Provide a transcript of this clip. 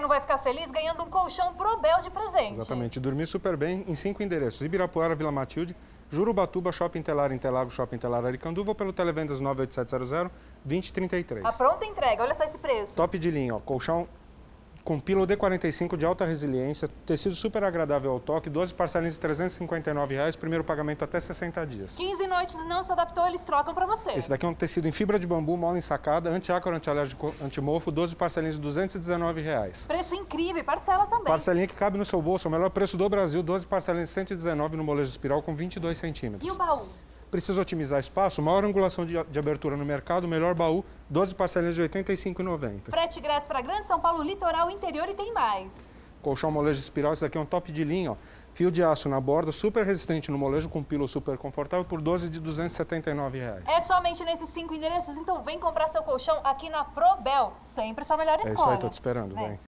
não vai ficar feliz ganhando um colchão Probel de presente. Exatamente. Dormir super bem em 5 endereços. Ibirapuera, Vila Matilde, Jurubatuba, Shopping Telar, Interlagos, Shopping Telar, Aricanduva, ou pelo Televendas 98700-2033. A pronta entrega, olha só esse preço. Top de linha, ó, colchão com pílula D45 de alta resiliência, tecido super agradável ao toque, 12 parcelinhas de R$ 359, primeiro pagamento até 60 dias. 15 noites e não se adaptou, eles trocam pra você. Esse daqui é um tecido em fibra de bambu, mola ensacada, anti-ácaro, anti-alérgico, antimofo, 12 parcelinhas de R$ 219. Preço incrível e parcela também. Parcelinha que cabe no seu bolso, o melhor preço do Brasil, 12 parcelinhas de 119 no molejo espiral com 22 centímetros. E o baú? Precisa otimizar espaço, maior angulação de abertura no mercado, melhor baú, 12 parcelinhas de R$ 85,90. Frete grátis para Grande São Paulo, litoral, interior e tem mais. Colchão molejo espiral, esse daqui é um top de linha, ó. Fio de aço na borda, super resistente no molejo, com pílula super confortável, por 12 de R$ 279. É somente nesses 5 endereços, então vem comprar seu colchão aqui na Probel. Sempre sua melhor escolha. É isso aí, tô te esperando, vem.